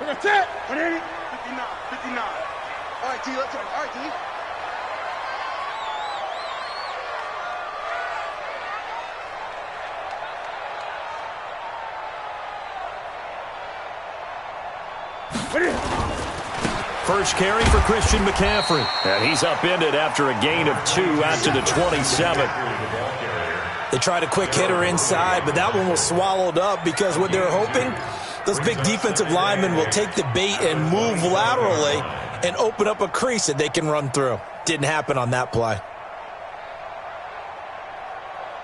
That's it. 59, 59. All right, T, let's go. All right, T. First carry for Christian McCaffrey. And he's upended after a gain of 2 out to the 27. They tried a quick hitter inside, but that one was swallowed up because what they're hoping, those big defensive linemen will take the bait and move laterally and open up a crease that they can run through. Didn't happen on that play.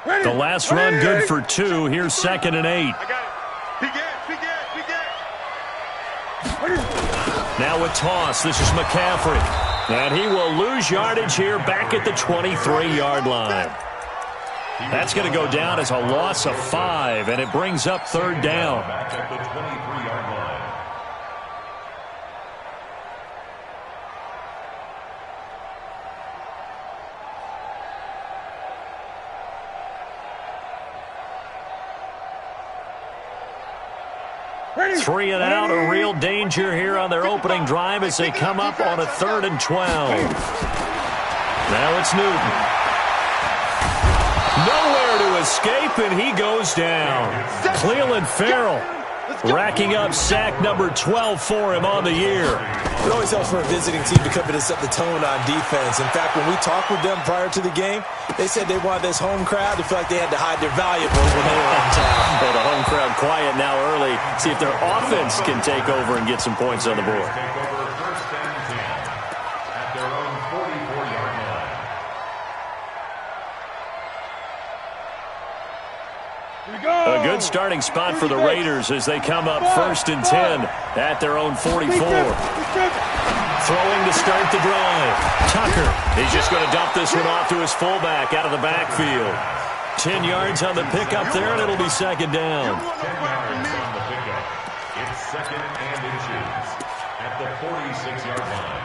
The last run good for 2. Here's 2nd and 8. I got it. Now a toss. This is McCaffrey. And he will lose yardage here back at the 23-yard line. That's going to go down as a loss of 5, and it brings up 3rd down. Back at the 23-yard line. Three and out, a real danger here on their opening drive as they come up on a 3rd and 12. Now it's Newton. Nowhere to escape, and he goes down. Cleveland Farrell racking up sack number 12 for him on the year. It always helps for a visiting team to come in and set the tone on defense. In fact, when we talked with them prior to the game, they said they wanted this home crowd to feel like they had to hide their valuables when they were in town. Well, the home crowd quiet now early. See if their offense can take over and get some points on the board. Take over 1st and 10 at their own 44-yard line. A good starting spot for the Raiders as they come up 1st and 10 at their own 44. Throwing to start the drive. Tucker. He's just going to dump this one off to his fullback out of the backfield. 10 yards on the pickup there, and it'll be 2nd down. 10 yards on the pickup. It's 2nd and inches at the 46-yard line.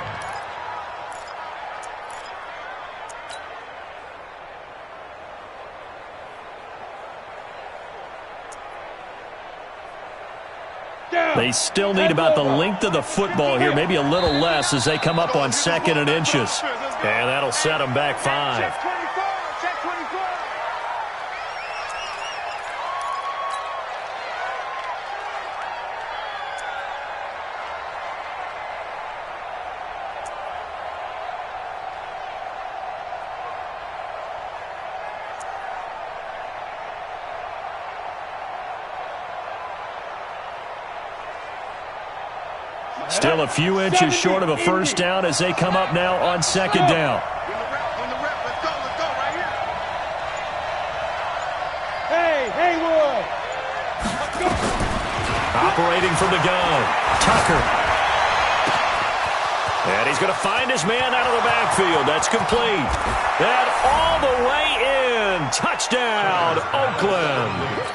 They still need about the length of the football here, maybe a little less as they come up on 2nd and inches. And that'll set them back 5. Still a few inches short of a 1st down as they come up now on 2nd down. Operating from the gun, Tucker. And he's going to find his man out of the backfield. That's complete. And all the way in. Touchdown, Oakland.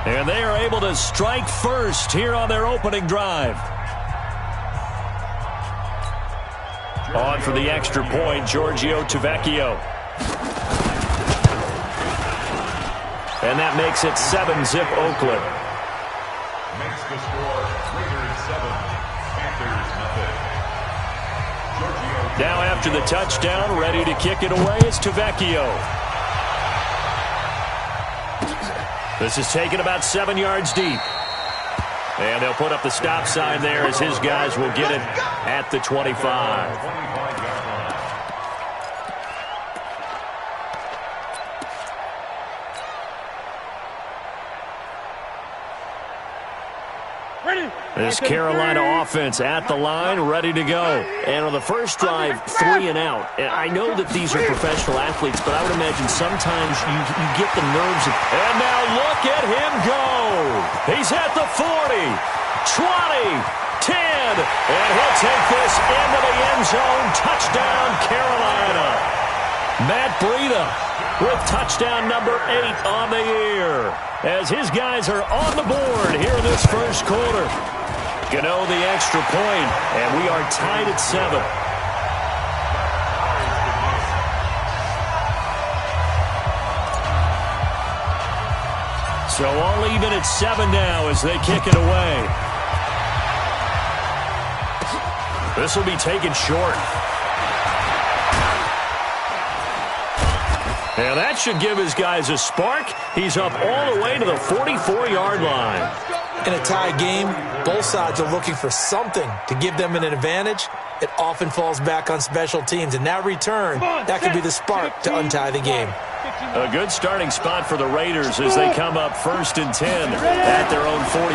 And they are able to strike first here on their opening drive. On for the extra point, Giorgio Tavecchio. And that makes it 7-zip Oakland. Makes the score Raiders 7, Panthers nothing. Now after the touchdown, ready to kick it away is Tavecchio. This is taken about 7 yards deep. And they'll put up the stop sign there as his guys will get it at the 25. 25-yard line. This Carolina offense at the line, ready to go. And on the first drive, 3 and out. And I know that these are professional athletes, but I would imagine sometimes you get the nerves. And now look at him go. He's at the 40, 20, 10, and he'll take this into the end zone. Touchdown, Carolina. Matt Breida with touchdown number 8 on the year, as his guys are on the board here in this first quarter. Gano the extra point, and we are tied at 7. So all even at 7 now as they kick it away. This will be taken short. And that should give his guys a spark. He's up all the way to the 44-yard line. In a tie game, both sides are looking for something to give them an advantage. It often falls back on special teams. And that return, that could be the spark to untie the game. A good starting spot for the Raiders as they come up 1st and 10 at their own 44.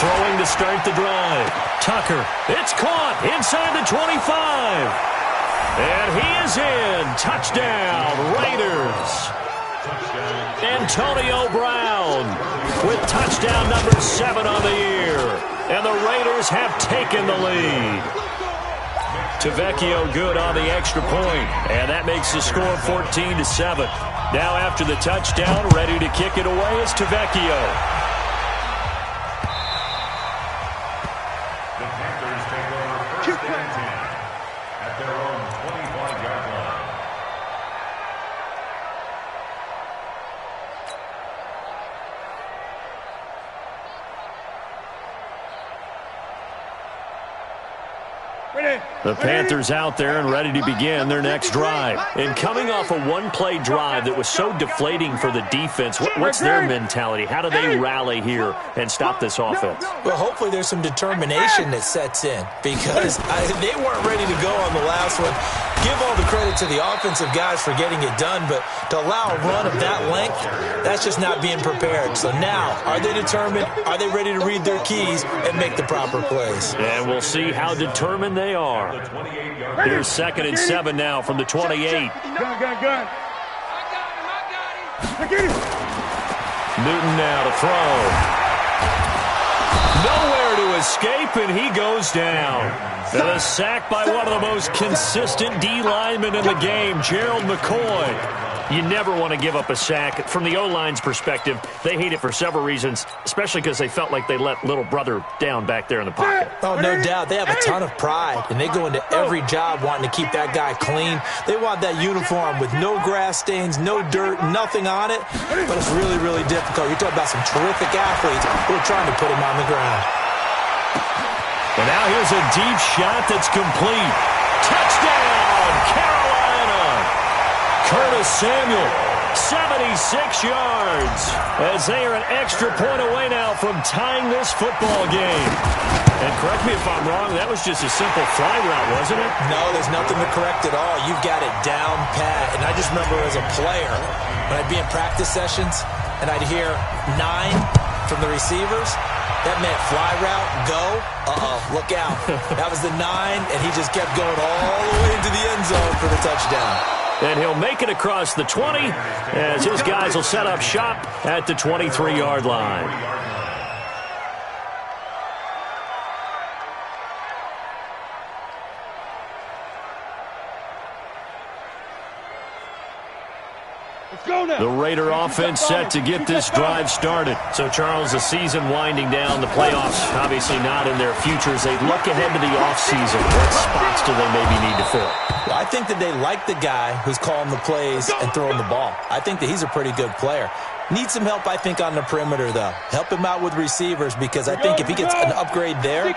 Throwing to start the drive. Tucker, it's caught inside the 25. And he is in. Touchdown, Raiders. Antonio Brown with touchdown number 7 on the year. And the Raiders have taken the lead. Tavecchio good on the extra point. And that makes the score 14-7. Now after the touchdown, ready to kick it away is Tavecchio. The Panthers take over 1st and 10 at their own 25-yard line. The Panthers out there and ready to begin their next drive. And coming off a one-play drive that was so deflating for the defense, what's their mentality? How do they rally here and stop this offense? Well, hopefully there's some determination that sets in because they weren't ready to go on the last one. Give all the credit to the offensive guys for getting it done, but to allow a run of that length, that's just not being prepared. So now, are they determined? Are they ready to read their keys and make the proper plays? And we'll see how determined they are. Here's 2nd and 7 now from the 28. Gun. I got him. Newton now to throw. Nowhere to escape, and he goes down. And a sack by one of the most consistent D linemen in the game, Gerald McCoy. You never want to give up a sack. From the O-line's perspective, they hate it for several reasons, especially because they felt like they let little brother down back there in the pocket. Oh, no doubt. They have a ton of pride, and they go into every job wanting to keep that guy clean. They want that uniform with no grass stains, no dirt, nothing on it, but it's really, really difficult. You're talking about some terrific athletes who are trying to put him on the ground. And now here's a deep shot that's complete. Touchdown, Carolina! Curtis Samuel, 76 yards, as they are an extra point away now from tying this football game. And correct me if I'm wrong, that was just a simple fly route, wasn't it? No, there's nothing to correct at all. You've got it down pat. And I just remember as a player, when I'd be in practice sessions, and I'd hear 9 from the receivers, that meant fly route, go, look out. That was the 9, and he just kept going all the way into the end zone for the touchdown. And he'll make it across the 20 as his guys will set up shop at the 23-yard line. The Raider offense set to get this drive started. So, Charles, the season winding down, the playoffs obviously not in their futures. They look ahead to the offseason. What spots do they maybe need to fill? Well, I think that they like the guy who's calling the plays and throwing the ball. I think that he's a pretty good player. Needs some help, I think, on the perimeter, though. Help him out with receivers because I think if he gets an upgrade there,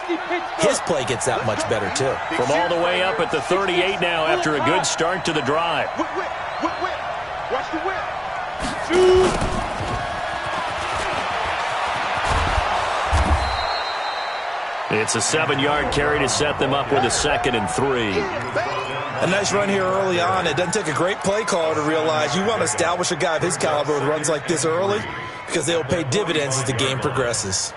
his play gets that much better, too. From all the way up at the 38 now after a good start to the drive. Whip. Watch the whip. It's a 7-yard carry to set them up with a 2nd and 3. A nice run here early on. It doesn't take a great play caller to realize you want to establish a guy of his caliber with runs like this early because they'll pay dividends as the game progresses.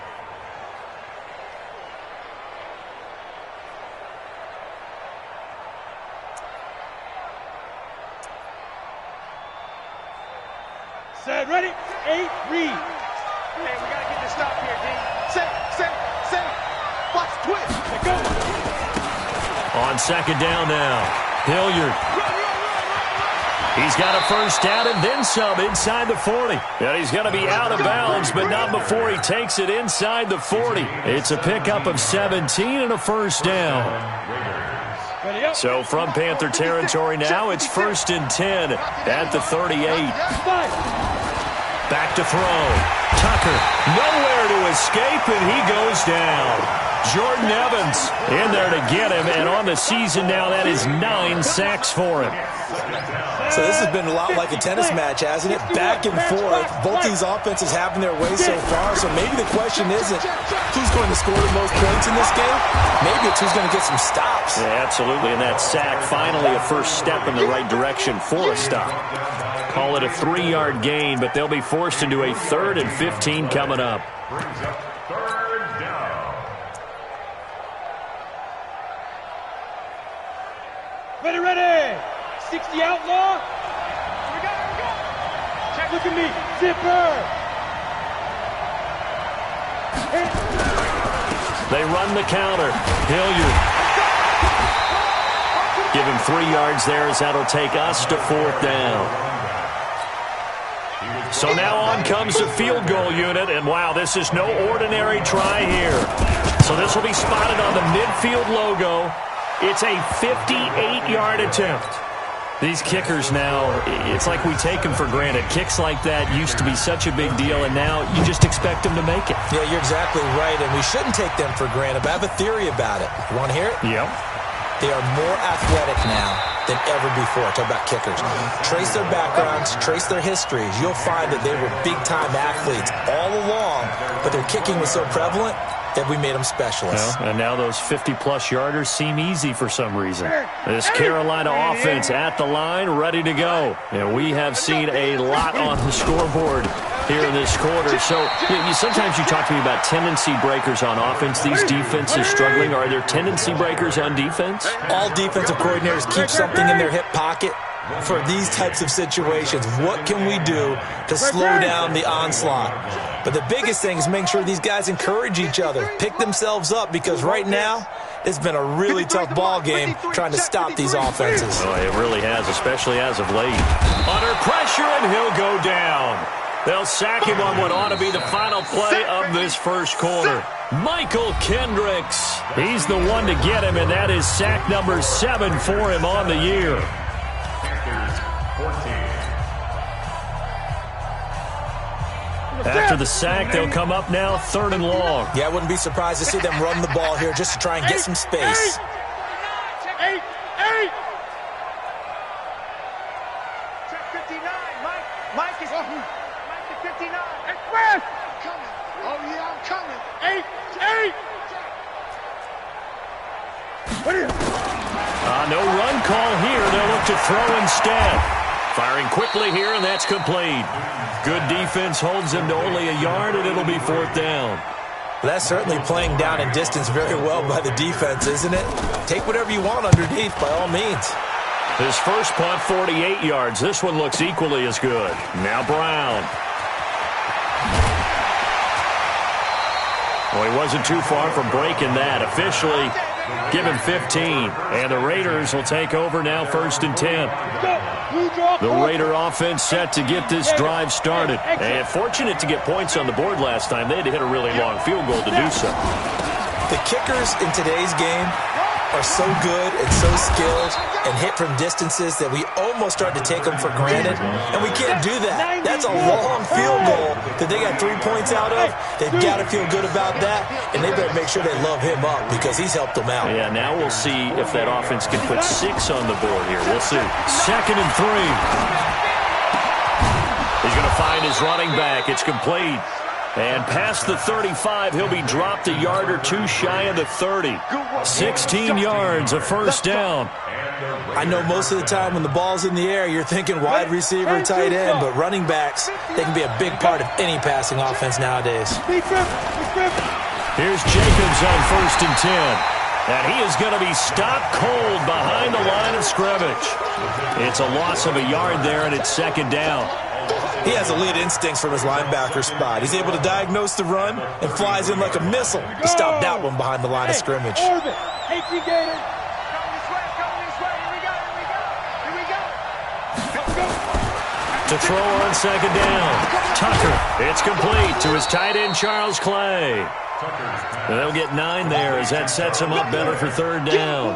Set, ready, 8, read. Hey, we got to get this stop here, D. Set. Watch, twist. Let go. On 2nd down now, Hilliard. He's got a first down and then some inside the 40. And he's going to be out of bounds, but not before he takes it inside the 40. It's a pickup of 17 and a first down. So from Panther territory now, it's 1st and 10 at the 38. Back to throw. Tucker, nowhere to escape, and he goes down. Jordan Evans in there to get him, and on the season now, that is 9 sacks for him. So this has been a lot like a tennis match, hasn't it? Back and forth. Both these offenses having their way so far, so maybe the question isn't who's going to score the most points in this game. Maybe it's who's going to get some stops. Yeah, absolutely, and that sack finally a first step in the right direction for a stop. Call it a 3-yard gain, but they'll be forced into a 3rd and 15 coming up. Brings up 3rd down. Ready, ready. 60 outlaw. Here we go, here we go. Check, look at me. Zipper. They run the counter. Hilliard. Give him 3 yards there as that'll take us to 4th down. So now on comes the field goal unit, and wow, this is no ordinary try here. So this will be spotted on the midfield logo. It's a 58-yard attempt. These kickers now, it's like we take them for granted. Kicks like that used to be such a big deal, and now you just expect them to make it. Yeah, you're exactly right, and we shouldn't take them for granted, but I have a theory about it. You want to hear it? Yep. They are more athletic now than ever before. Talk about kickers. Trace their backgrounds, trace their histories. You'll find that they were big-time athletes all along, but their kicking was so prevalent that we made them specialists. Well, and now those 50-plus yarders seem easy for some reason. This Carolina offense at the line, ready to go. And we have seen a lot on the scoreboard here in this quarter. So sometimes you talk to me about tendency breakers on offense. These defenses struggling. Are there tendency breakers on defense? All defensive coordinators keep something in their hip pocket for these types of situations. What can we do to slow down the onslaught? But the biggest thing is making sure these guys encourage each other, pick themselves up, because right now it's been a really tough ball game trying to stop these offenses. Oh, it really has, especially as of late. Under pressure, and he'll go down. They'll sack him on what ought to be the final play of this first quarter. Michael Kendricks. He's the one to get him, and that is sack number 7 for him on the year. After the sack, they'll come up now 3rd and long. Yeah, I wouldn't be surprised to see them run the ball here just to try and get some space. 8. Check 59. Mike is 59. Express. Coming. Oh, yeah, I'm coming. 8. What is it? No run call here. They'll look to throw instead. Firing quickly here, and that's complete. Good defense holds him to only a yard, and it'll be 4th down. That's certainly playing down in distance very well by the defense, isn't it? Take whatever you want underneath, by all means. His first punt, 48 yards. This one looks equally as good. Now Brown. Well, he wasn't too far from breaking that. Officially, give him 15. And the Raiders will take over now 1st and 10. The Raider offense set to get this drive started. And fortunate to get points on the board last time. They had to hit a really long field goal to do so. The kickers in today's game are so good and so skilled and hit from distances that we almost start to take them for granted. And we can't do that. That's a long field goal that they got 3 points out of. They've got to feel good about that, and they better make sure they love him up because he's helped them out. Yeah, now we'll see if that offense can put 6 on the board here. We'll see. 2nd and 3. He's going to find his running back. It's complete. And past the 35, he'll be dropped a yard or 2 shy of the 30. 16 yards, a 1st down. I know most of the time when the ball's in the air, you're thinking wide receiver, tight end, but running backs, they can be a big part of any passing offense nowadays. Here's Jacobs on 1st and 10. And he is going to be stopped cold behind the line of scrimmage. It's a loss of a yard there, and it's 2nd down. He has elite instincts from his linebacker spot. He's able to diagnose the run and flies in like a missile to stop that one behind the line of scrimmage. To throw on 2nd down. Tucker. It's complete to his tight end, Charles Clay. They'll get 9 there as that sets them up better for third down.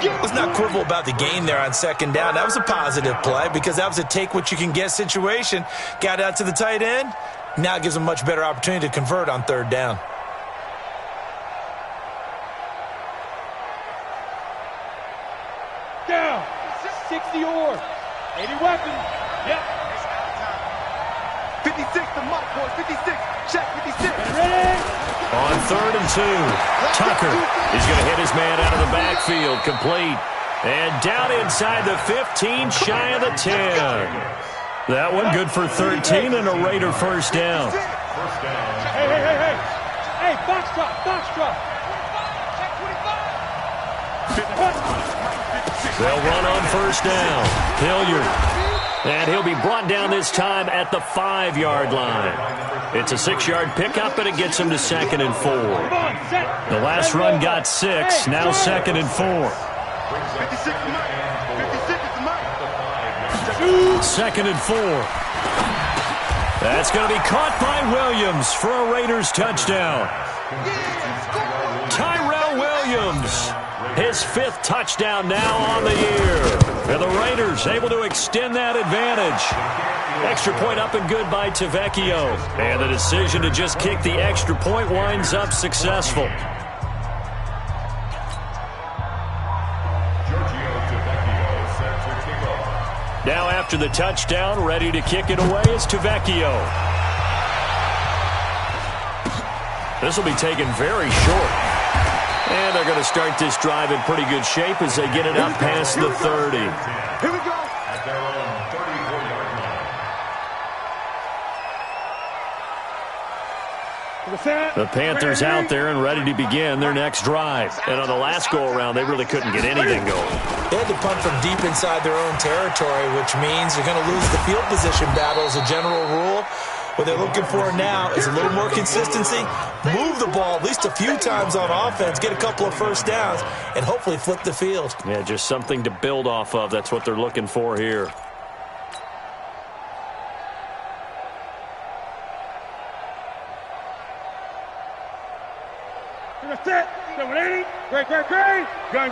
Let's not quibble about the gain there on second down. That was a positive play because that was a take-what-you-can-get situation. Got out to the tight end. Now it gives them a much better opportunity to convert on third down. Down. 60 or 80 weapons. Yep. 56 to Mike, boys. 56. Check 56. Ready? On 3rd and 2, Tucker is going to hit his man out of the backfield, complete. And down inside the 15, shy of the 10. That one good for 13 and a Raider first down. Hey, hey, hey, hey. Hey, box drop, box drop. They'll run on first down. Hilliard. And he'll be brought down this time at the 5-yard line. It's a 6-yard pickup, and it gets him to 2nd and 4. The last run got 6, now 2nd and 4. 2nd and 4. That's going to be caught by Williams for a Raiders touchdown. Tyrell Williams, his 5th touchdown now on the year. And the Raiders able to extend that advantage. Extra point up and good by Tavecchio. And the decision to just kick the extra point winds up successful. Now after the touchdown, ready to kick it away is Tavecchio. This will be taken very short. And they're going to start this drive in pretty good shape as they get it up past the 30. Here we go. At their own 34-yard line. The Panthers out there and ready to begin their next drive. And on the last go-around, they really couldn't get anything going. They had to punt from deep inside their own territory, which means you're going to lose the field position battle as a general rule. What they're looking for now is a little more consistency, move the ball at least a few times on offense, get a couple of first downs, and hopefully flip the field. Yeah, just something to build off of. That's what they're looking for here. Set. 780. Great. Gun.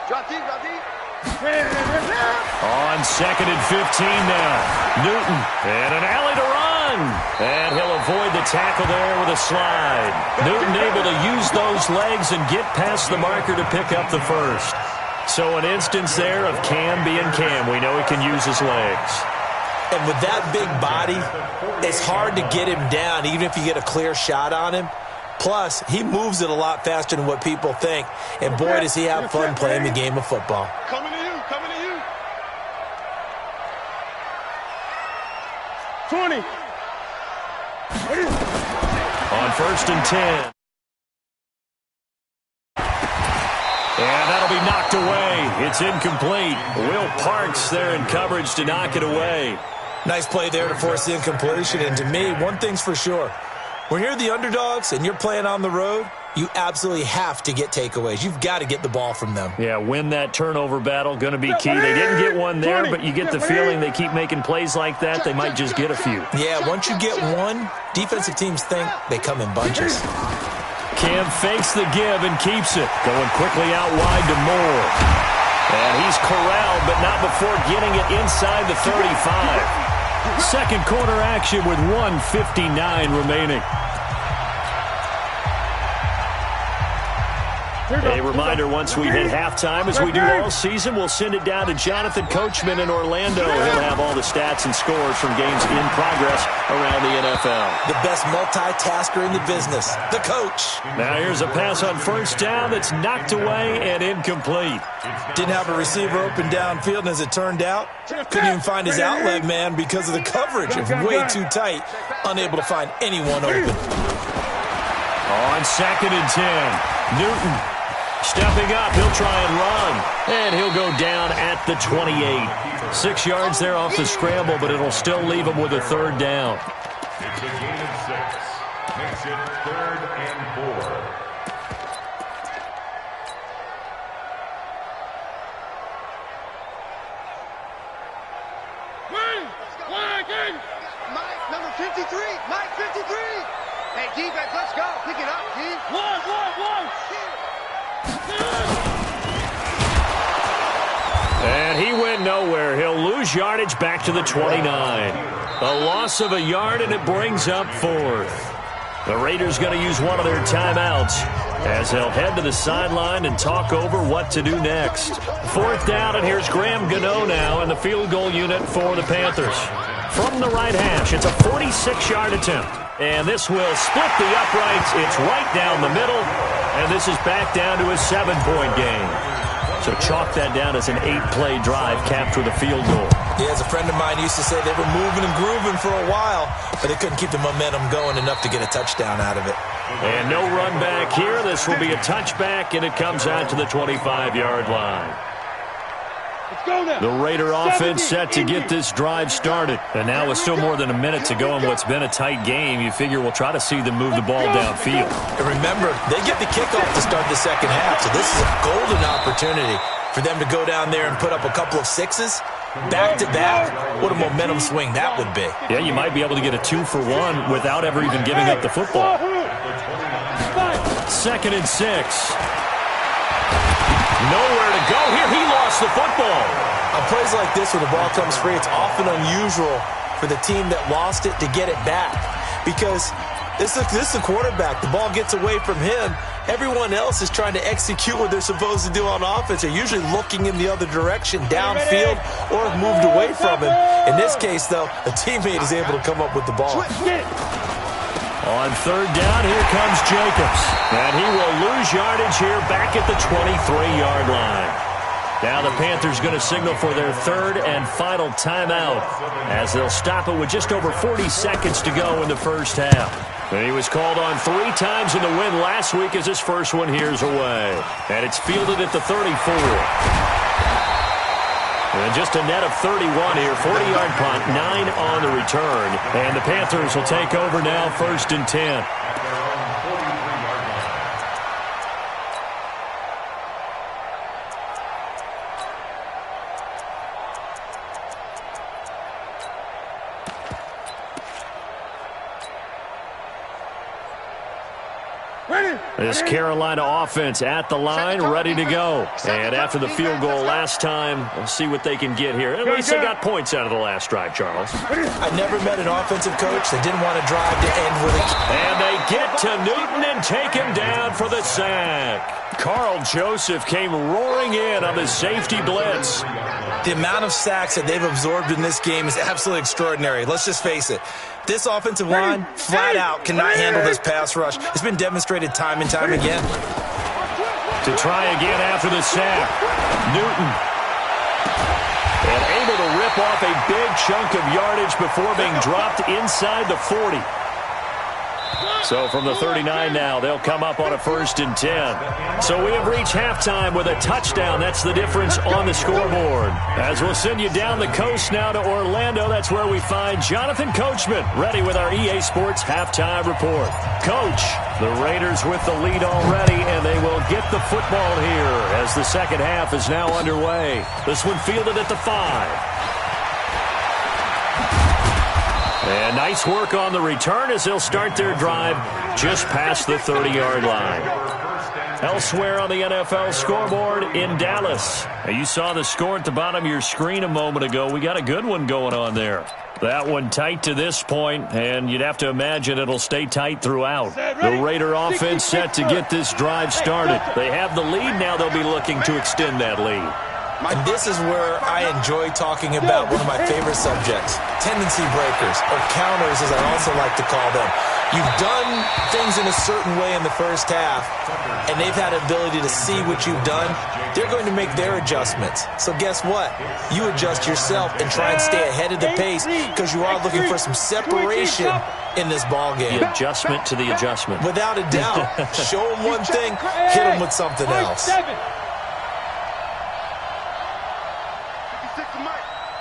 Drop deep. On 2nd and 15 now. Newton and an alley to run. And he'll avoid the tackle there with a slide. Newton able to use those legs and get past the marker to pick up the first. So an instance there of Cam being Cam. We know he can use his legs. And with that big body, it's hard to get him down even if you get a clear shot on him. Plus, he moves it a lot faster than what people think. And boy, does he have fun playing the game of football. Coming to you. 20. On 1st and 10. And that'll be knocked away. It's incomplete. Will Parks there in coverage to knock it away. Nice play there to force the incompletion. And to me, one thing's for sure. When you're the underdogs and you're playing on the road, you absolutely have to get takeaways. You've got to get the ball from them. Yeah, win that turnover battle, going to be key. They didn't get one there, but you get the feeling they keep making plays like that, they might just get a few. Yeah, once you get one, defensive teams think they come in bunches. Cam fakes the give and keeps it. Going quickly out wide to Moore. And he's corralled, but not before getting it inside the 35. Second quarter action with 1:59 remaining. A reminder, once we hit halftime, as we do all season, we'll send it down to Jonathan Coachman in Orlando. He'll have all the stats and scores from games in progress around the NFL. The best multitasker in the business, the coach. Now here's a pass on first down that's knocked away and incomplete. Didn't have a receiver open downfield, and as it turned out, couldn't even find his outlet man because of the coverage. It was way too tight, unable to find anyone open. On 2nd and 10, Newton stepping up, he'll try and run. And he'll go down at the 28. 6 yards there off the scramble, but it'll still leave him with a third down. It's a gain of 6. Makes it 3rd and 4. Mike, number 53. Mike, 53. Hey, defense, let's Let's go. Pick it up, D. One. And he went nowhere. He'll lose yardage back to the 29. A loss of a yard, and it brings up 4th. The Raiders going to use one of their timeouts as they'll head to the sideline and talk over what to do next. 4th down, and here's Graham Gano now in the field goal unit for the Panthers. From the right hash, it's a 46-yard attempt. And this will split the uprights. It's right down the middle, and this is back down to a 7-point game. So chalk that down as an 8-play drive capped with a field goal. Yeah, as a friend of mine used to say, they were moving and grooving for a while, but they couldn't keep the momentum going enough to get a touchdown out of it. And no run back here. This will be a touchback, and it comes out to the 25-yard line. The Raider offense set to get this drive started. And now with still more than a minute to go in what's been a tight game, you figure we'll try to see them move the ball downfield. And remember, they get the kickoff to start the second half, so this is a golden opportunity for them to go down there and put up a couple of sixes back-to-back. What a momentum swing that would be. Yeah, you might be able to get a 2-for-1 without ever even giving up the football. 2nd and 6. Nowhere to go here. He lost the football. On plays like this where the ball comes free, it's often unusual for the team that lost it to get it back because this is the quarterback. The ball gets away from him. Everyone else is trying to execute what they're supposed to do on offense. They're usually looking in the other direction, downfield, or have moved away from him. In this case, though, a teammate is able to come up with the ball. On 3rd down, here comes Jacobs. And he will lose yardage here back at the 23-yard line. Now the Panthers going to signal for their 3rd and final timeout as they'll stop it with just over 40 seconds to go in the first half. And he was called on 3 times in the win last week as his first one here's away. And it's fielded at the 34. And just a net of 31 here, 40-yard punt, 9 on the return. And the Panthers will take over now, 1st and 10. This Carolina offense at the line, ready to go. And after the field goal last time, we'll see what they can get here. At least they got points out of the last drive, Charles. I never met an offensive coach that didn't want to drive to end with it. And they get to Newton and take him down for the sack. Carl Joseph came roaring in on the safety blitz. The amount of sacks that they've absorbed in this game is absolutely extraordinary. Let's just face it. This offensive line, flat out, cannot handle this pass rush. It's been demonstrated time and time again. To try again after the sack, Newton. And able to rip off a big chunk of yardage before being dropped inside the 40. So from the 39 now, they'll come up on a 1st and 10. So we have reached halftime with a touchdown. That's the difference on the scoreboard. As we'll send you down the coast now to Orlando, that's where we find Jonathan Coachman, ready with our EA Sports halftime report. Coach, the Raiders with the lead already, and they will get the football here as the second half is now underway. This one fielded at the 5. And nice work on the return as they'll start their drive just past the 30-yard line. Elsewhere on the NFL scoreboard in Dallas. Now you saw the score at the bottom of your screen a moment ago. We got a good one going on there. That one tight to this point, and you'd have to imagine it'll stay tight throughout. The Raider offense set to get this drive started. They have the lead. Now they'll be looking to extend that lead. And this is where I enjoy talking about one of my favorite subjects, tendency breakers, or counters as I also like to call them. You've done things in a certain way in the first half, and they've had an ability to see what you've done. They're going to make their adjustments. So guess what? You adjust yourself and try and stay ahead of the pace because you are looking for some separation in this ball game. The adjustment to the adjustment. Without a doubt. Show them one thing, hit them with something else.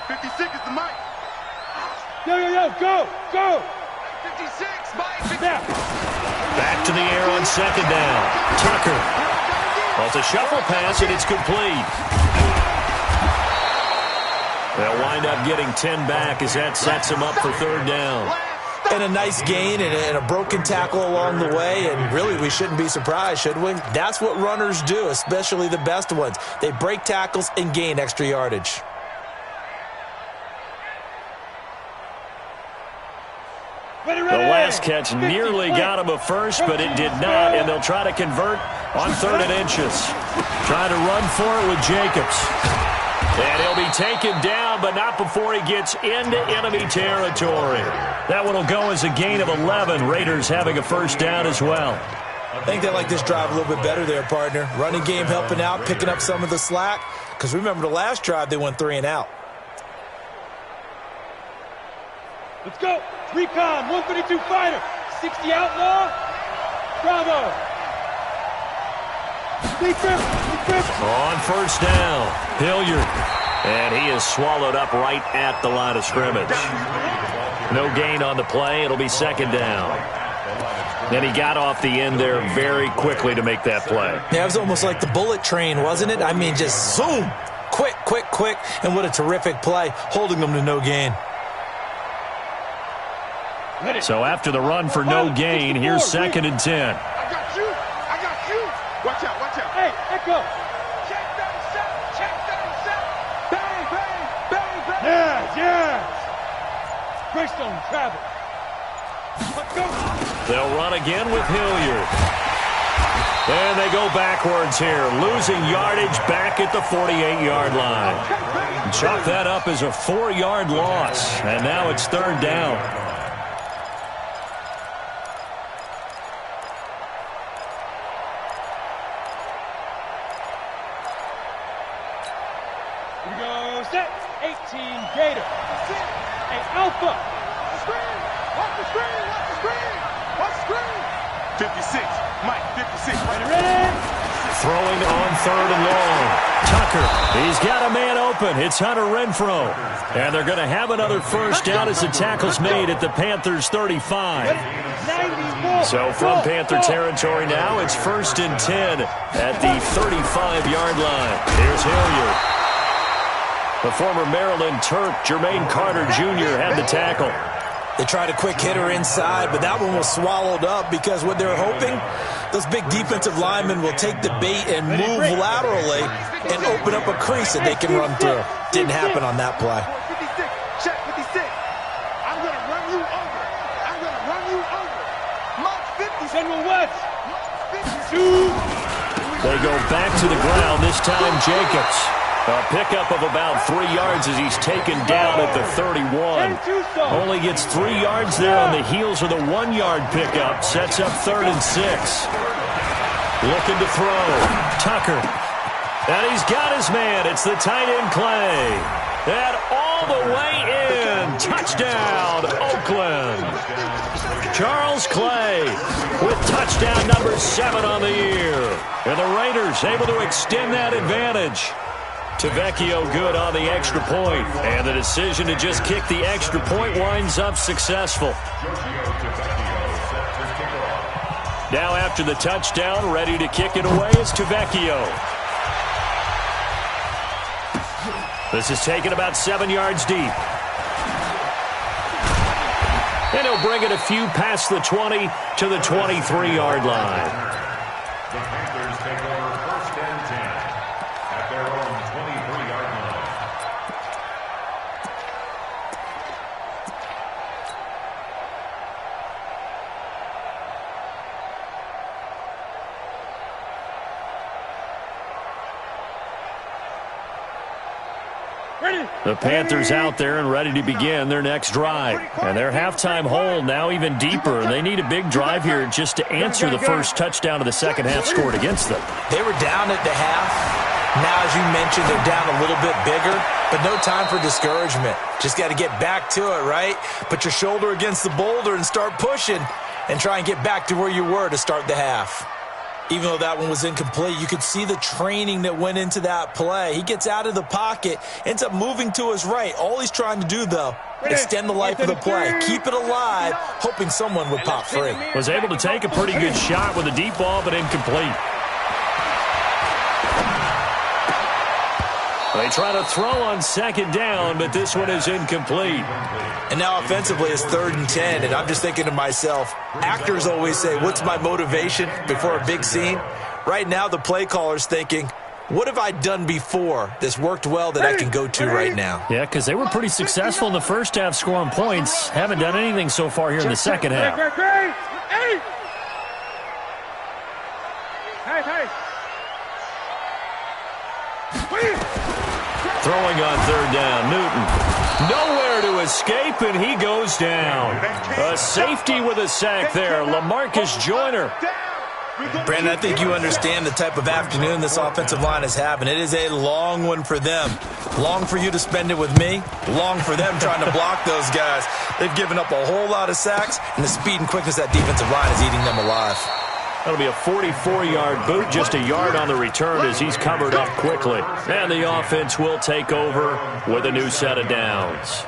56 is the mic. Yo, go. 56, Mike. Back to the air on 2nd down. Tucker. Well, it's a shuffle pass, and it's complete. They'll wind up getting 10 back as that sets them up for 3rd down. and a nice gain and a broken tackle along the way, and really we shouldn't be surprised, should we? That's what runners do, especially the best ones. They break tackles and gain extra yardage. The last catch nearly got him a first, but it did not, and they'll try to convert on 3rd and inches. Trying to run for it with Jacobs. And he'll be taken down, but not before he gets into enemy territory. That one will go as a gain of 11. Raiders having a first down as well. I think they like this drive a little bit better there, partner. Running game helping out, picking up some of the slack. Because remember the last drive, they went 3 and out. Let's go. Recon, 132 fighter, 60 outlaw. Bravo. On first down, Hilliard. And he is swallowed up right at the line of scrimmage. No gain on the play. It'll be 2nd down. And he got off the end there very quickly to make that play. Yeah, it was almost like the bullet train, wasn't it? I mean, just zoom. Quick, quick, quick. And what a terrific play, holding them to no gain. So after the run for no gain, here's 2nd and 10. I got you. I got you. Watch out, watch out. Hey, Echo. Check that shot. Check that shot. Bang, bang, bang, bang. Yes, yes. Greystone travel. Let's go. They'll run again with Hilliard. And they go backwards here, losing yardage back at the 48-yard line. Chalk that up as a 4-yard loss, and now it's 3rd down. Set, 18 Gator. Hey, Alpha. Screen. Watch the screen. Watch the screen. Watch the screen. 56. Mike, 56. Ready? Throwing on 3rd and long. Tucker. He's got a man open. It's Hunter Renfrow. And they're going to have another first down as the tackle's made at the Panthers' 35. So from Panther territory now, it's 1st and 10 at the 35-yard line. Here's Hilliard. The former Maryland Terp, Jermaine Carter Jr., had the tackle. They tried a quick hitter inside, but that one was swallowed up because what they're hoping, those big defensive linemen will take the bait and move laterally and open up a crease that they can run through. Didn't happen on that play. 56, check 56. I'm going to run you over. I'm going to run you over. Mark 50. General West. 52. They go back to the ground, this time Jacobs. A pickup of about 3 yards as he's taken down at the 31. Only gets 3 yards there on the heels of the 1-yard pickup. Sets up 3rd and 6. Looking to throw. Tucker. And he's got his man. It's the tight end Clay. And all the way in. Touchdown, Oakland. Charles Clay with touchdown number 7 on the year. And the Raiders able to extend that advantage. Tavecchio good on the extra point, and the decision to just kick the extra point winds up successful. Now after the touchdown, ready to kick it away is Tavecchio. This is taken about 7 yards deep. And he'll bring it a few past the 20 to the 23-yard line. The Panthers take over 1st and 10 at their own 23-yard line. The Panthers out there and ready to begin their next drive. And their halftime hole now even deeper. They need a big drive here just to answer the first touchdown of the second half scored against them. They were down at the half. Now, as you mentioned, they're down a little bit bigger, but no time for discouragement. Just got to get back to it, right? Put your shoulder against the boulder and start pushing and try and get back to where you were to start the half. Even though that one was incomplete, you could see the training that went into that play. He gets out of the pocket, ends up moving to his right. All he's trying to do, though, extend the life of the play. Keep it alive, hoping someone would pop free. Was able to take a pretty good shot with a deep ball, but incomplete. They try to throw on second down, but this one is incomplete. And now offensively it's 3rd and 10, and I'm just thinking to myself, actors always say, what's my motivation before a big scene? Right now the play caller's thinking, what have I done before that's worked well that I can go to right now? Yeah, because they were pretty successful in the first half scoring points. Haven't done anything so far here in the second half. Throwing on 3rd down, Newton. Nowhere to escape, and he goes down. A safety with a sack there, LaMarcus Joyner. Brandon, I think you understand the type of afternoon this offensive line is having. It is a long one for them. Long for you to spend it with me. Long for them trying to block those guys. They've given up a whole lot of sacks, and the speed and quickness that defensive line is eating them alive. That'll be a 44-yard boot, just a yard on the return as he's covered up quickly. And the offense will take over with a new set of downs.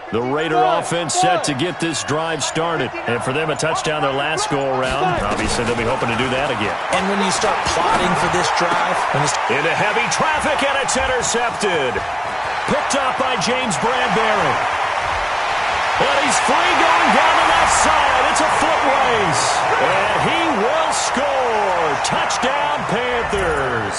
The Raider offense set to get this drive started. And for them, a touchdown their last go-around. Obviously, they'll be hoping to do that again. And when you start plotting for this drive... Into heavy traffic, and it's intercepted. Picked up by James Bradbury. And he's free going down the left side. It's a foot race. And he will score. Touchdown, Panthers.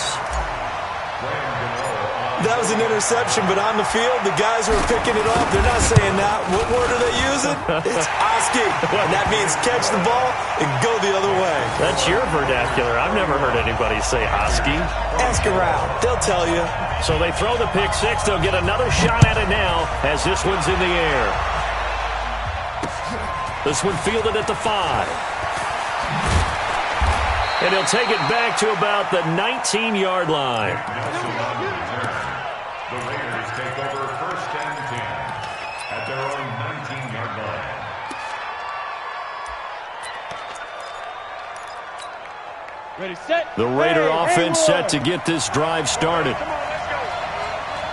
That was an interception, but on the field, the guys who are picking it off, they're not saying that. What word are they using? It's Oski. And that means catch the ball and go the other way. That's your vernacular. I've never heard anybody say Oski. Ask around. They'll tell you. So they throw the pick six. They'll get another shot at it now as this one's in the air. This one fielded at the 5. And he'll take it back to about the 19-yard line. The Raiders take over 1st and 10 at their own 19-yard line. Ready, set. The Raider offense set to get this drive started. Come on, let's go.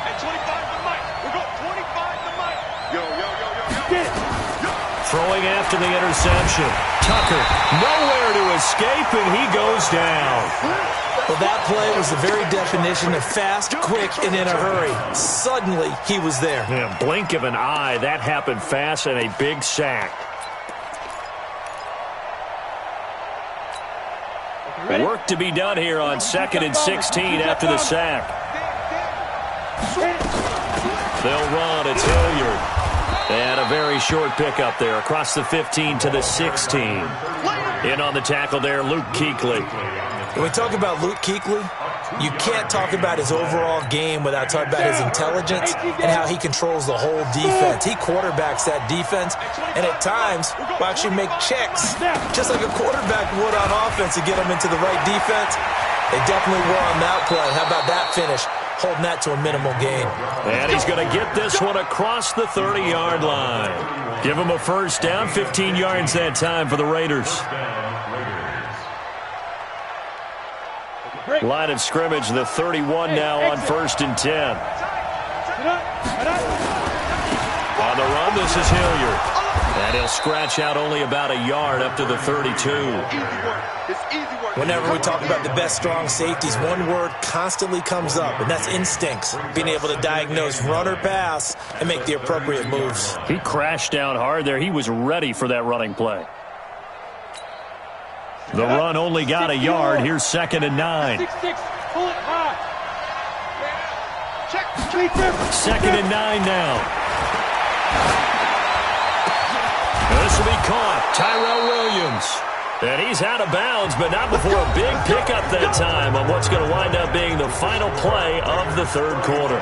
Hey, 25 to Mike. We'll go 25 to Mike. Yo. Get it. Throwing after the interception. Tucker, nowhere to escape, and he goes down. Well, that play was the very definition of fast, quick, and in a hurry. Suddenly, he was there. Yeah, blink of an eye. That happened fast and a big sack. Work to be done here on 2nd and 16 after the sack. They'll run. It's Hilliard. And a very short pickup there across the 15 to the 16. In on the tackle there, Luke Kuechly. When we talk about Luke Kuechly, you can't talk about his overall game without talking about his intelligence and how he controls the whole defense. He quarterbacks that defense, and at times will actually make checks, just like a quarterback would on offense to get them into the right defense. They definitely were on that play. How about that finish? Holding that to a minimal gain. And he's going to get this one across the 30-yard line. Give him a first down, 15 yards that time for the Raiders. Line of scrimmage, the 31 now on 1st and 10. On the run, this is Hilliard. And he'll scratch out only about a yard up to the 32. Whenever we talk about the best strong safeties, one word constantly comes up, and that's instincts. Being able to diagnose run or pass and make the appropriate moves. He crashed down hard there. He was ready for that running play. The run only got a yard. Here's 2nd and 9. 6-6. Pull it high. Check. 2nd and 9 now. This will be caught. Tyrell Williams. And he's out of bounds, but not before a big pickup that time on what's going to wind up being the final play of the 3rd quarter.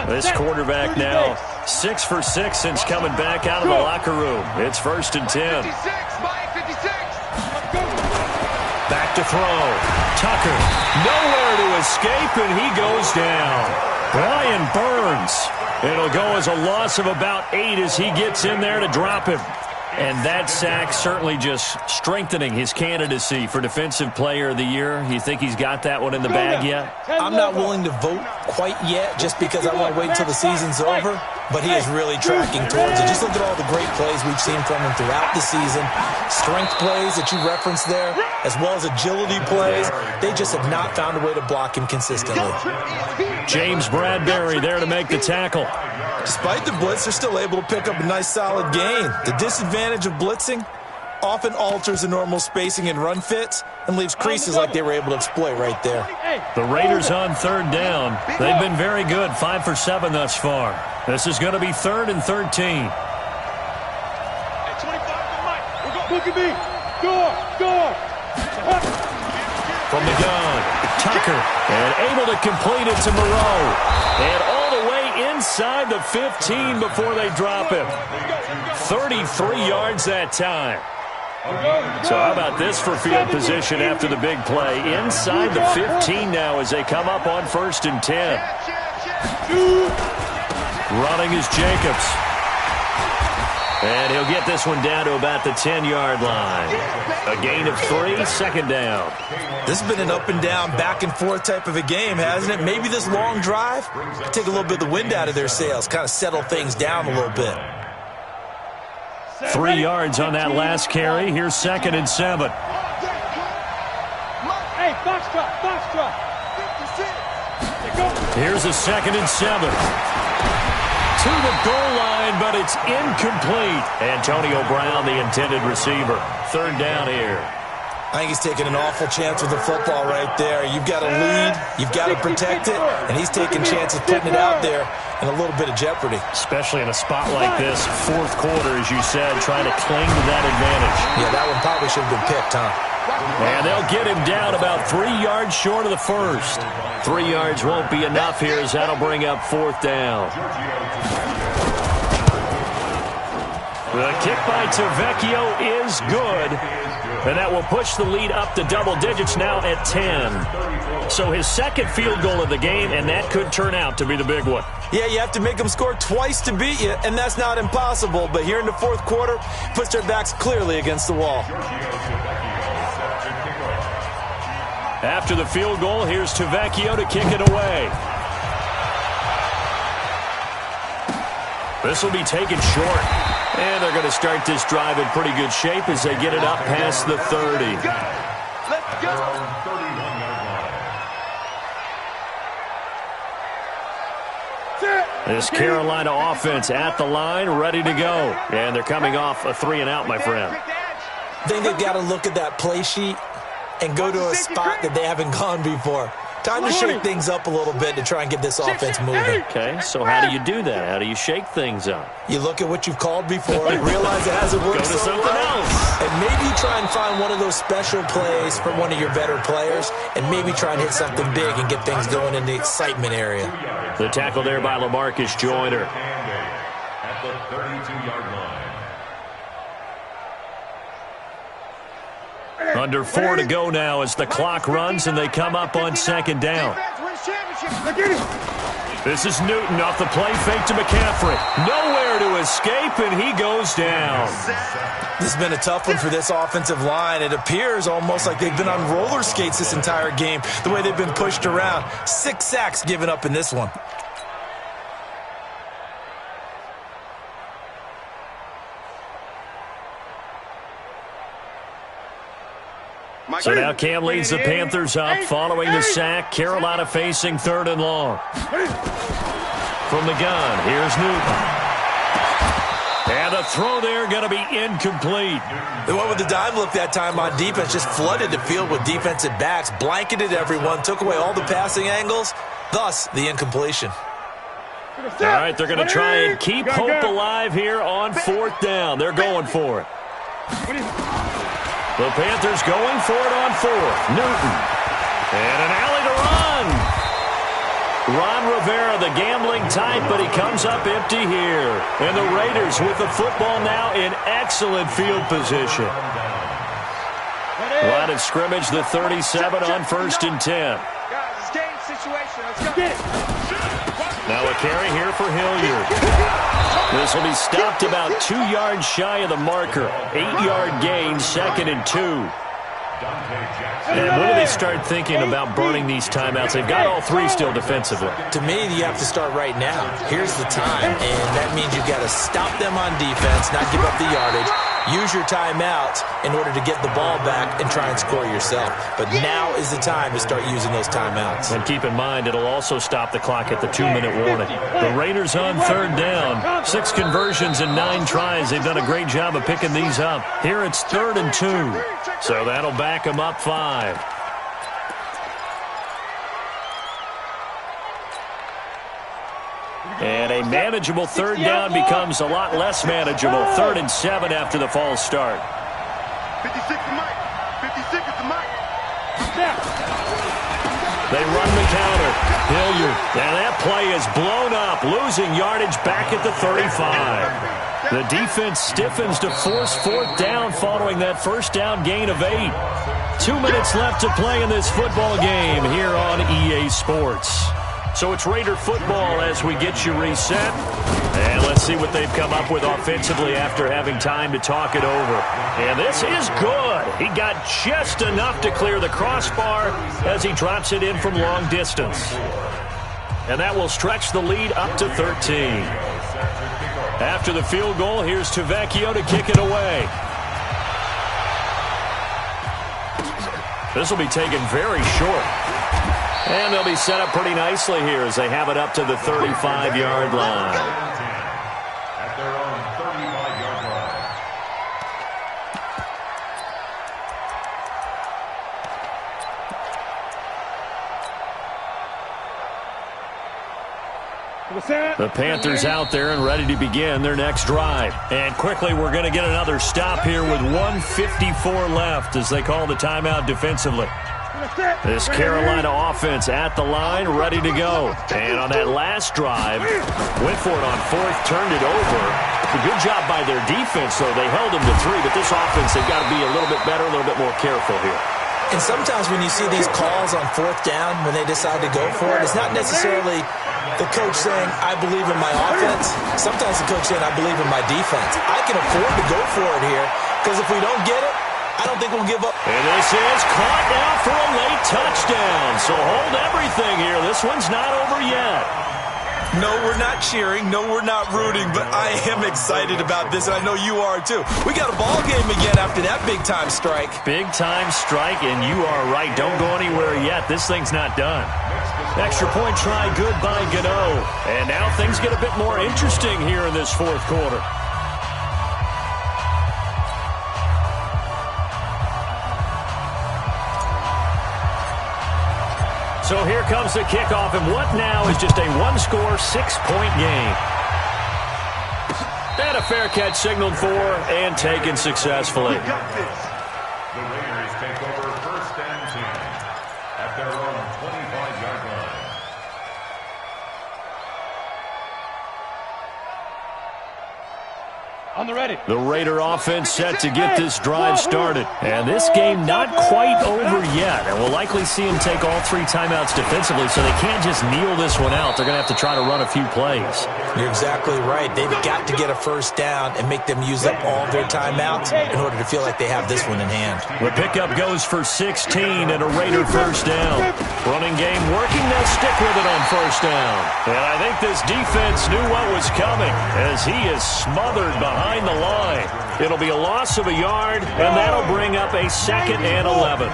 This quarterback now 6 for 6 since coming back out of the locker room. It's 1st and 10. Back back to throw. Tucker, nowhere to escape, and he goes down. Brian Burns. It'll go as a loss of about 8 as he gets in there to drop him. And that sack certainly just strengthening his candidacy for Defensive Player of the Year. You think he's got that one in the bag yet? I'm not willing to vote quite yet just because I want to wait until the season's over, but he is really tracking towards it. Just look at all the great plays we've seen from him throughout the season. Strength plays that you referenced there, as well as agility plays. They just have not found a way to block him consistently. James Bradbury there to make the tackle. Despite the blitz, they're still able to pick up a nice solid gain. The disadvantage of blitzing often alters the normal spacing and run fits and leaves creases like they were able to exploit right there. The Raiders on third down. They've been very good, 5 for 7 thus far. This is going to be 3rd and 13. Look at me. Go. From the gun, Tucker, and able to complete it to Moreau. And all the way inside the 15 before they drop him. 33 yards that time. So how about this for field position after the big play? Inside the 15 now as they come up on 1st and 10. Running is Jacobs. And he'll get this one down to about the 10-yard line. A gain of 3, 2nd down. This has been an up-and-down, back-and-forth type of a game, hasn't it? Maybe this long drive, take a little bit of the wind out of their sails, kind of settle things down a little bit. 3 yards on that last carry. Here's 2nd and 7. Hey, box drop. Here's a 2nd and 7. To the goal line, but it's incomplete. Antonio Brown, the intended receiver. 3rd down here. I think he's taking an awful chance with the football right there. You've got to lead, you've got to protect it, and he's taking chances putting it out there in a little bit of jeopardy. Especially in a spot like this, 4th quarter, as you said, trying to cling to that advantage. Yeah, that one probably should have been picked, huh? And they'll get him down about 3 yards short of the first. 3 yards won't be enough here as that'll bring up 4th down. The kick by Tavecchio is good. And that will push the lead up to double digits now at 10. So his 2nd field goal of the game, and that could turn out to be the big one. Yeah, you have to make them score twice to beat you, and that's not impossible. But here in the 4th quarter, puts their backs clearly against the wall. After the field goal, here's Tavecchio to kick it away. This will be taken short. And they're going to start this drive in pretty good shape as they get it up past the 30. Let's go. This Carolina offense at the line, ready to go. And they're coming off a 3 and out, my friend. I think they've got to look at that play sheet and go to a spot that they haven't gone before. Time to shake things up a little bit to try and get this offense moving. Okay, so how do you do that? How do you shake things up? You look at what you've called before and realize it hasn't worked Go to so something well. else. And maybe try and find one of those special plays from one of your better players and maybe try and hit something big and get things going in the excitement area. The tackle there by LaMarcus Joyner. At the 32-yard line. Under 4 to go now as the clock runs and they come up on 2nd down. This is Newton off the play fake to McCaffrey. Nowhere to escape, and he goes down. This has been a tough one for this offensive line. It appears almost like they've been on roller skates this entire game, the way they've been pushed around. 6 sacks given up in this one. So now Cam leads the Panthers up following the sack. Carolina facing 3rd and long. From the gun, here's Newton. And the throw there going to be incomplete. They went with the dime look that time on defense, just flooded the field with defensive backs, blanketed everyone, took away all the passing angles, thus the incompletion. All right, they're going to try and keep hope alive here on 4th down. They're going for it. The Panthers going for it on 4th. Newton. And an alley to run. Ron Rivera, the gambling type, but he comes up empty here. And the Raiders with the football now in excellent field position. Line of scrimmage, the 37 on 1st and 10. Guys, it's game situation. Let's go. Now a carry here for Hilliard. This will be stopped about 2 yards shy of the marker. 8-yard gain, 2nd and 2. And when do they start thinking about burning these timeouts? They've got all 3 still defensively. To me, you have to start right now. Here's the time, and that means you've got to stop them on defense, not give up the yardage. Use your timeouts in order to get the ball back and try and score yourself. But now is the time to start using those timeouts. And keep in mind, it'll also stop the clock at the 2-minute warning. The Raiders on 3rd down. 6 conversions and 9 tries. They've done a great job of picking these up. Here it's 3rd and 2. So that'll back them up 5. And a manageable 3rd down becomes a lot less manageable. 3rd and 7 after the false start. 56 to Mike. 56 is the Mike. They run the counter. Hilliard. And that play is blown up. Losing yardage back at the 35. The defense stiffens to force 4th down following that 1st down gain of 8. 2 minutes left to play in this football game here on EA Sports. So it's Raider football as we get you reset. And let's see what they've come up with offensively after having time to talk it over. And this is good. He got just enough to clear the crossbar as he drops it in from long distance. And that will stretch the lead up to 13. After the field goal, here's Tavecchio to kick it away. This will be taken very short. And they'll be set up pretty nicely here as they have it up to the 35-yard line. At their own 35-yard line. The Panthers out there and ready to begin their next drive. And quickly, we're going to get another stop here with 1:54 left as they call the timeout defensively. This Carolina offense at the line, ready to go. And on that last drive, went for it on 4th, turned it over. A good job by their defense, though. They held them to 3, but this offense, they've got to be a little bit better, a little bit more careful here. And sometimes when you see these calls on 4th down, when they decide to go for it, it's not necessarily the coach saying, I believe in my offense. Sometimes the coach saying, I believe in my defense. I can afford to go for it here, because if we don't get it, I don't think we'll give up. And this is caught now for a late touchdown. So hold everything here. This one's not over yet. No, we're not cheering. No, we're not rooting. But I am excited about this, and I know you are too. We got a ball game again after that big-time strike. Big-time strike, and you are right. Don't go anywhere yet. This thing's not done. Extra point try good by Gano. And now things get a bit more interesting here in this 4th quarter. So here comes the kickoff, and what now is just a 1-score, 6-point game. And a fair catch signaled for and taken successfully. The Raiders take over 1st and 10 at their own 25-yard line. On the ready. The Raider offense set to get this drive started. And this game not quite over yet. And we'll likely see them take all 3 timeouts defensively, so they can't just kneel this one out. They're going to have to try to run a few plays. You're exactly right. They've got to get a 1st down and make them use up all their timeouts in order to feel like they have this one in hand. The pickup goes for 16 and a Raider 1st down. Running game working. They'll stick with it on 1st down. And I think this defense knew what was coming as he is smothered behind the line. It'll be a loss of a yard, and that'll bring up a 2nd and 11.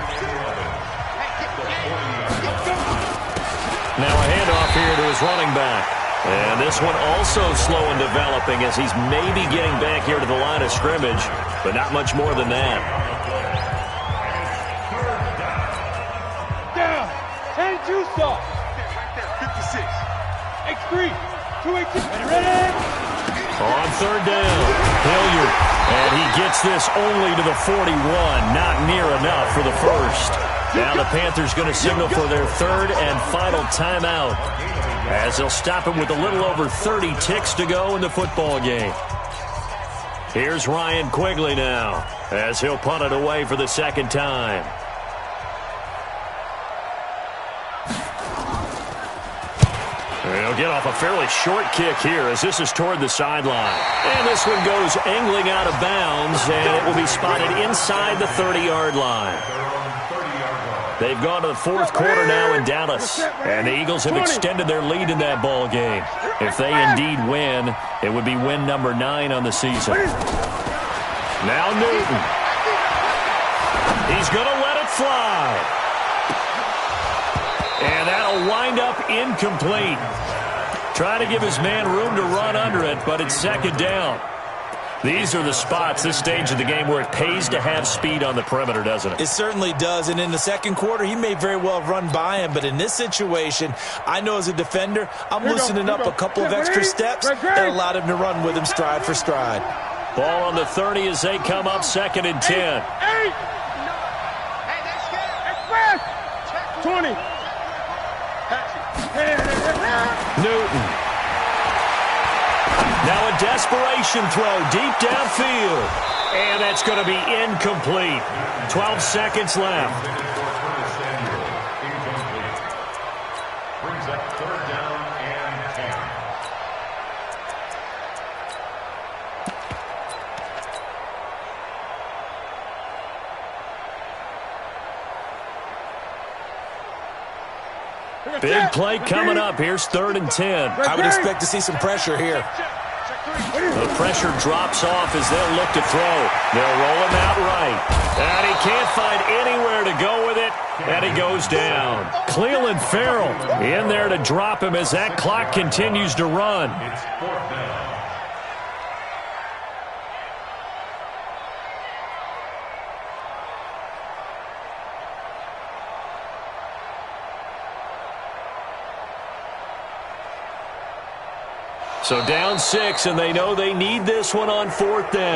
Now a handoff here to his running back. And this one also slow in developing as he's maybe getting back here to the line of scrimmage, but not much more than that. Down. And you saw. Right there, 56. X3. 218. Ready? On 3rd down, Hilliard. And he gets this only to the 41, not near enough for the 1st. Now the Panthers going to signal for their 3rd and final timeout, as they'll stop him with a little over 30 ticks to go in the football game. Here's Ryan Quigley now, as he'll punt it away for the second time. He'll get off a fairly short kick here as this is toward the sideline. And this one goes angling out of bounds, and it will be spotted inside the 30-yard line. They've gone to the fourth quarter now in Dallas, and the Eagles have extended their lead in that ball game. If they indeed win, it would be win number 9 on the season. Now Newton. He's going to let it fly. And that'll wind up incomplete. Trying to give his man room to run under it, but it's second down. These are the spots, this stage of the game, where it pays to have speed on the perimeter, doesn't it? It certainly does, and in the second quarter, he may very well have run by him, but in this situation, I know as a defender, I'm loosening up a couple of extra steps that allowed him to run with him stride for stride. Ball on the 30 as they come up 2nd and 10. 20. Newton. Now a desperation throw deep downfield. And that's going to be incomplete. 12 seconds left. Brings up 3rd down and 10. Big play coming up. Here's 3rd and 10. I would expect to see some pressure here. The pressure drops off as they'll look to throw. They'll roll him out right. And he can't find anywhere to go with it. And he goes down. Cleveland Farrell in there to drop him as that clock continues to run. It's 4th down. So down 6, and they know they need this one on 4th down.